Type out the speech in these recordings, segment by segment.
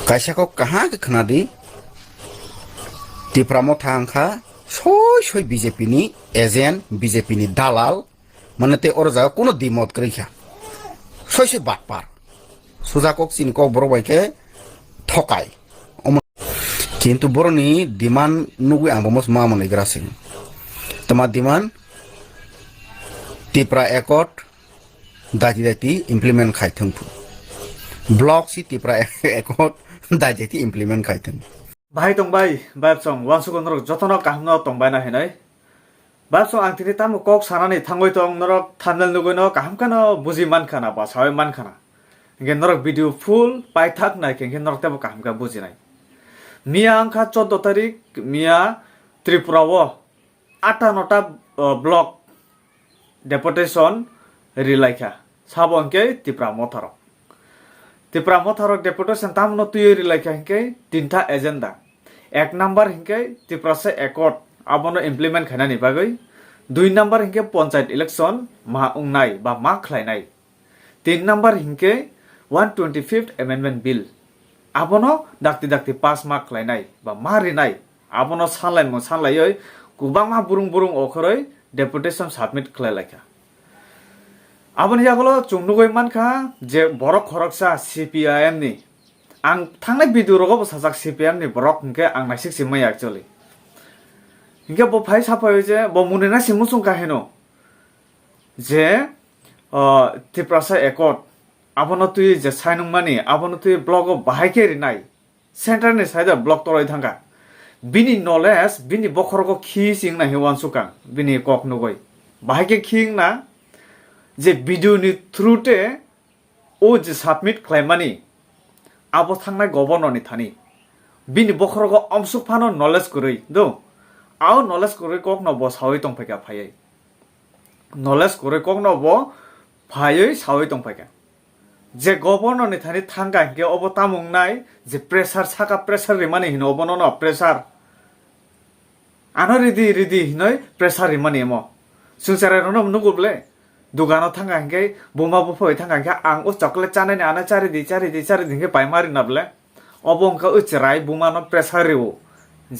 kaisa ko kaha ke khnadi tipramo thangkha soi BJP ni agent BJP ni dalal মানে তে ওর জায়গা কোনো দ্বিমত করে খা সই বাটপার সুজাকক চিনকক বড় বাইকে ঠকায় কিন্তু বড়নি ডিমান নুগুই আংবমস মা মনে গ্রাসিং তোমার ডিমান টিপ্রা একট দাজি দাইতি ইমপ্লিমেন্ট খাইথং ব্লক সি টিপ্রা একট দাজি implement খাইথং Bahai tongbai babsong wansukon norok jotono kahmno tongbai na henai babsong ang tini tamu kok sanani thangoi tong norok thanal nugono kahamkano buji mankhana ba sawi mankhana nge norok video full pai thak nai ke norok tebo kahamka buji nai mia angkha 14 tarik mia tripura wo 8-9টা block deputation rilaikha sabonke tipra motharo tipra motharo deputation tamno tuyo rilaikha hinke tinta agenda এক number হিংকে ত্রিপুরাসে একট আবনো implement খাইনানি বাগৈ 2 number হিংকে panchayat election মা উংনাই বা মা খ্লাইনাই 3 number হিংকে 125th amendment bill আবনো ডাক্তি ডাক্তি pass মা খ্লাইনাই বা মা রিনাই আবনো সানলাই কুবাং মা বুরুং বুরুং অখরই ডেপুটেশন সাবমিট খ্লাইলাইখা আবনি আগলো চুংনুগৈ মানখা যে বড় খরকসা CPIM ni ang thangnai video rogo bo sajak CPM ni borok hingke ang naisik simai actually hingke bo phai sapai je bo munena simusung ka heno je tiprasa ekot abono tui je sainung mani abono tui blog bahai ke rinai center ni saida blog toroi thanga bini knowledge bini bokhorogo khi sing na hewan sukang bini kok nugoi bahai ke khing na je video ni through te o je submit claim mani abo thangnai governor ni thani bini bokhorogo amsuk phano knowledge kurui do ao knowledge kurui kok no bo sawi tong phaka phai knowledge kurui kok no bo phai sawi tong phaka je governor ni thani thanga ke obo tamung nai je pressure saka pressure ri mani hino obo no pressure ano ridi hinoi pressure ri mani mo sungsare no nuguble dugano thanga hingke buma bufoi thanga hingke ang o chocolate chanai ana chari di hingke paimari nable obongka uchirai buma no pressure riu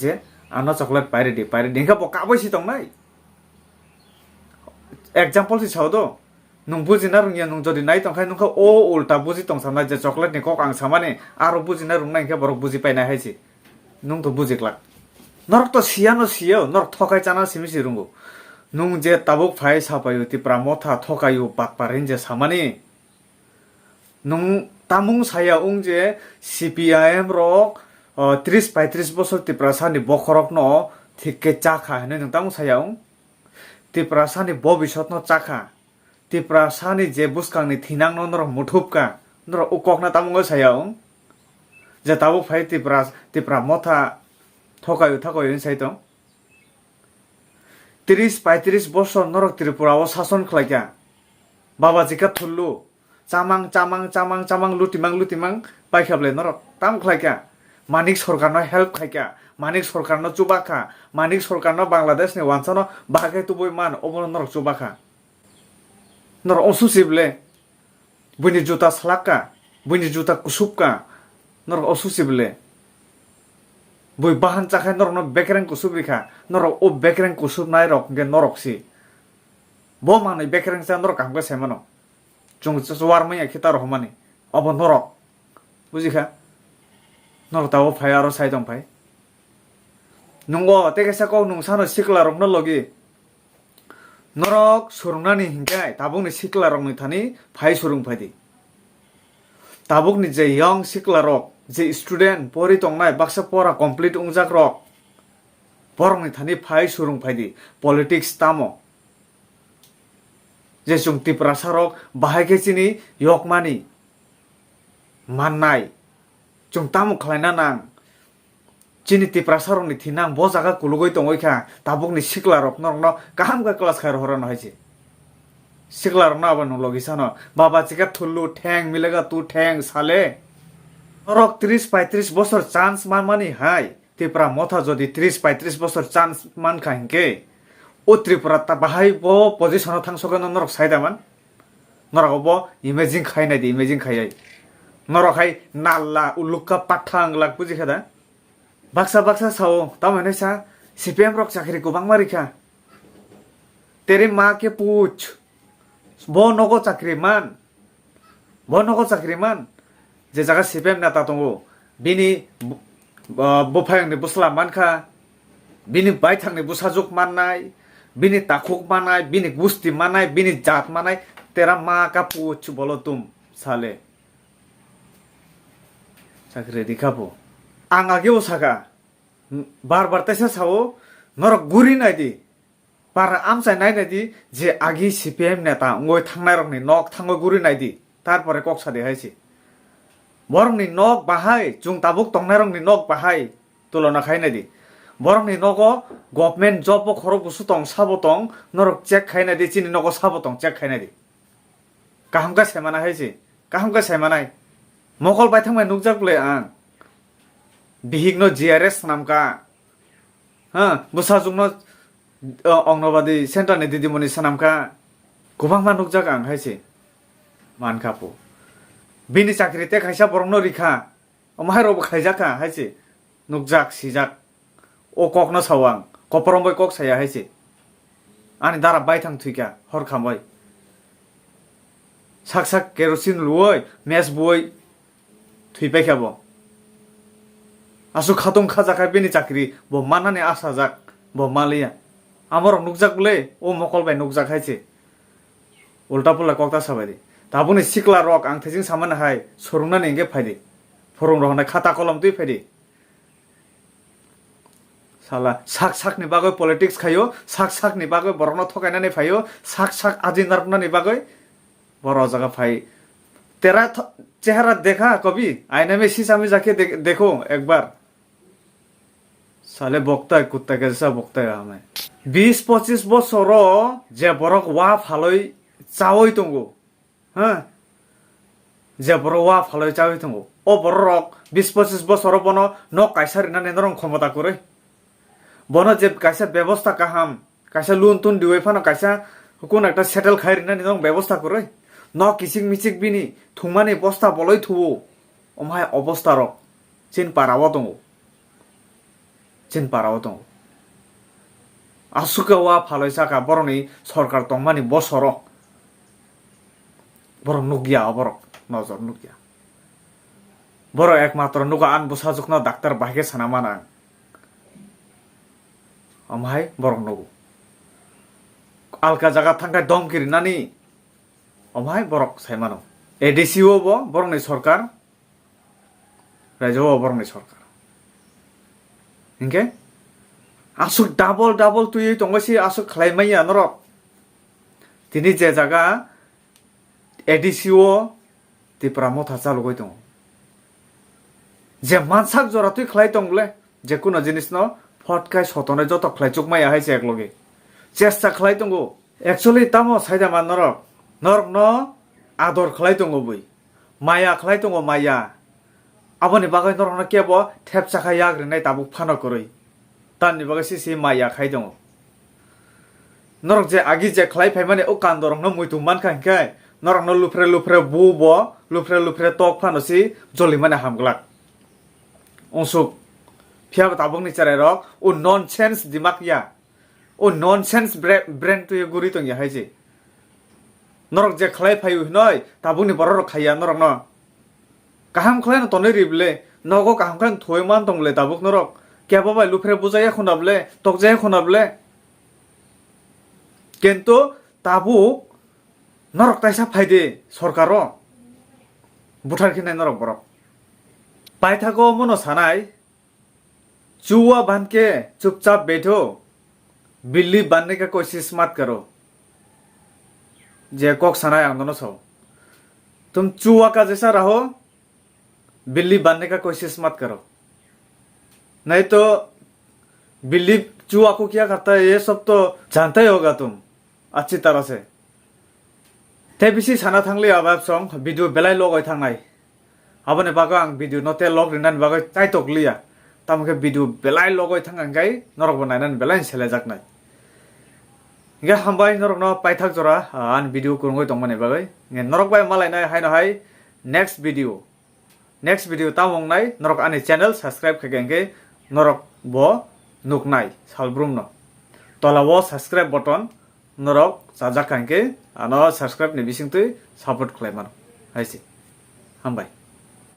je ano chocolate pairi di hingke bo kaboi si tongnai example si chawdo nung bujina rungya nung jodi nai tongkhai nungkha o ulta buji tongsamna je chocolate ni kok ang samane aro bujina rungna hingke borok buji paina haisi nung to bujiklak norok to siyo norok thokai chana simisi rungu nung je tabuk phai sapayu tipra motha thokayu bakparin je samani nung tamung saya ung je CPIM rok 30-35 bosor tipra sani bokhorok no thikke chakha hene nung tamung saya ung tipra sani bobishot no chakha tipra sani je buskang ni thinang no nor muthupka nor ukok na tamung saya ung je tabuk phai tipra motha thokayu saitong 30-35 বছর নরক ত্রিপুরাও শাসন খাইকা বাবা Zika থুল্লু চামাং লুটিমাং পাইখাবলে নরক তাম খাইকা মানিক সরকারনো help খাইকা মানিক সরকারনো চুবাখা মানিক সরকারনো বাংলাদেশ নি ওয়ানসানো বাহাকে তুবই মান অবন নরক চুবাখা নর অসুসিবলে বুনি জুতা সালাকা বুনি জুতা কুসুপকা নর অসুসিবলে bui bahan chakhai norok no bekreng kusub rikha norok o bekreng kusub nai rok ge norok si bo manai bekreng cha norok kamga semano chung chuwar mai khita ro mani obo norok bujikha norok tawo phai aro sai dong phai nungo tegesa ko nung sano sikla rok no logi norok surungnani hingkai tabungni sikla rok ni thani phai surung phai tabukni je young sikla rok je student pori tongnai baksa pora complete ungjak rok borong ni thani phai surung phaidi politics tamo je chungti prasarok bahai ke chini yokmani mannai chungtamu khlaina nang chini ti prasarok ni thinang bo jaga kulugoi tongoi kha tabukni sikla rok norno kaham ka class khair horan hoiche sikla rok na abanu logisano baba chika thullu theng milega tu theng sale norok 30-35 বছর chance মানমানি high Tripura মথা যদি 30-35 বছর chance মান খাইকে ও ত্রিপুরা তা বাহাই ব position থাংসগন নরক সাইদামান নরক ব ইমেজিং খাইনাই দি ইমেজিং খাইয়াই নরকাই নাল্লা উল্লুকা পাঠা আংলাক বুঝি খেদা বাক্সা বাক্সা সাও তামানে সা সিপিএম রক চাকরি গোবাং মারিখা তেরে মা কে পুছ ব নগো চাকরি মান যে জায়গা সিপিএম নেতা দङ बिनि बफायंनि बुस्ला मानखा बिनि बायथांनि बुसाजुक माननाय बिनि ताखुक माननाय बिनि गुस्ति माननाय बिनि जात माननाय तेरा माँ का पूछ बोलो तुम साले साखरे दिखाबो आं आगे उसागा बार बार तैसा सावो नरक गुरी नायदि बार आमसाय नायनायदि जे आगि सिपिएम नेता ngoi थांनाय रंनि नक थांगो गुरी नायदि तारपरे कक सादे हायसि बरंनि नक बाहाय जुं ताबुक तंनाय रंनि नक बाहाय तुलना खायनायदि बरंनि नगो गभर्नमेंट जब खरो बुसु तंग साबो तंग नरक चेक खायनायदि चिनि नगो साबो तंग चेक खायनायदि काहामका सेमाना हायसि काहामका सेमानाय मकल बायथांबाय नुकजाकले आं बिहिगनो जीआरएस नामका बुसाजुगनो अंगनबादि सेन्टारनि दिदिमनि सानामका गोबांमा नुकजाक आं हायसि मानखापो बिनि चाकरि ते खायसा बरंनो रिखा अमाहाय रबो खायजाखा हायसि नुकजाक सिजाक ओ ककनो सावां कपरंबय कक साया हायसि आनि दारा बायथां थुइका हर खामबाय sak sak kerosene luoy mes boy थुइबाय खाबो आसु खातम खाजाखाय बेनि चाकरि ब मानाने आसा जाक ब मालिया आमर नुकजाकले ओ मकलबाय नुकजाक हायसि उल्टा पुल्टा कक्ता साबायदि ताबुनि सिक्ला रक आं थेजिं सामान हाय सरुंनानै इंगे फायदि फरं रहनाय खाता कलम तुइ फायदि साला साक साकनि बागै पलिटिक्स खायो साक साकनि बागै बरनो थकायनानै फायो साक साक आजिनारनानै बागै बर जगह फाय तेरा चेहरा देखा कभी आईने में शीशा में जाके देखो एक बार साले बकता है कुत्ता के जैसा बकता है हमें 20-25 बछरो जे बरक वा फालय चावै दंगो जे बरक वा फालय चावै दंगो ओ बरक 20-25 बछरो बनो न कायसारिनानै नरं क्षमता करे बनो जे कायसा व्यवस्था काहाम कायसा लुन तुन दिवै फानो कायसा कोन एकटा सेटल खायरिनानै नरं व्यवस्था करे न किसिक मिसिक बिनि थुंमानि बस्ता बलय थुवो अमाय अवस्था रक चिन पाराव दङ आसुका वा फालयसाका बरनि सरकार तंमानि बसर बर नुगिया बर नजर नुगिया बर एकमात्र नुगा आन बुसाजुकना डाक्टर बाहागे सानामाना अमाय बर नुगु आलका जागा थांगाय दमकिरिनानि अमाय बरक सायमानो एडिसिओ बो बरनि सरकार रायजो बरनि सरकार इंगे आसु डाबल तुयै दंगासि आसु खलायमाया नरक दिनै जे जागा एडिसिओ तिप्रा मथा चालुगै दं जे मानसाक जरा तुय खलाय दंले जे कुनो जिनिस न फटकाय सतने जत खलाय चुकमाया हायसे एकलगे चेष्टा खलाय दंगो एक्चुअली तामो सायदा मान नरक न आदर खलाय दंगो बै माया खलाय दंगो माया आबनि बागै नरक न केबो थेपसाखा याग्रिनाय ताबु फानो करै ताननि बागै सिसि माया खाय दंगो नरक जे आगि जे खलाय फायमाने ओ कान्दरक न मुइतु मानखा हिंखाय नरक न लुफ्रे बुबो लुफ्रे तक फानोसि जलि माने हामग्लाक अंसुक फियाब ताबुंनि चाराय रक ओ ननसेन्स दिमाकया ओ ननसेन्स ब्रेन तुय गुरि तंया हायजे नरक जे खलाय फायु नय ताबुनि बरर खाया नरक न काहाम खलाय न तनै रिबले नगो काहाम खान थयमान दंले ताबुक नरक केबा लुफ्रे बुजाया खनाबले तकजाया खनाबले किन्तु ताबु नरक ताइसा फायदे सरकार बुथार खिनाय नरक बरक पाइथागो मनो सानाय चुआ बांध के चुपचाप बैठो बिल्ली बांधने का कोशिश मत करो जे कॉक सनाय आंदोलन सो तुम चूहा का जैसा रहो बिल्ली बनने का कोशिश मत करो नहीं तो बिल्ली चूहा को क्या करता है ये सब तो जानता ही होगा तुम अच्छी तरह से ते बिसी साना थांले आबाब सं भिडियो बेलाय लगय थांनाय आबने बागो आं भिडियो नते लग रिनान बागो ताइतक लिया तामके भिडियो बेलाय लगय थांगाय नरक बनायनान बेलाय सेले जाकनाय गे हामबाय नरक न पाइथाक जरा आन भिडियो कुरंगय दंमाने बागै नरक बाय मालायनाय हायनो हाय next video next video tamong nai norok ani channel subscribe khagenge norok bo nuknai salbrum no tola wo subscribe button norok sajak kanke ano subscribe ni bisingtui support khlaimano haisi hambai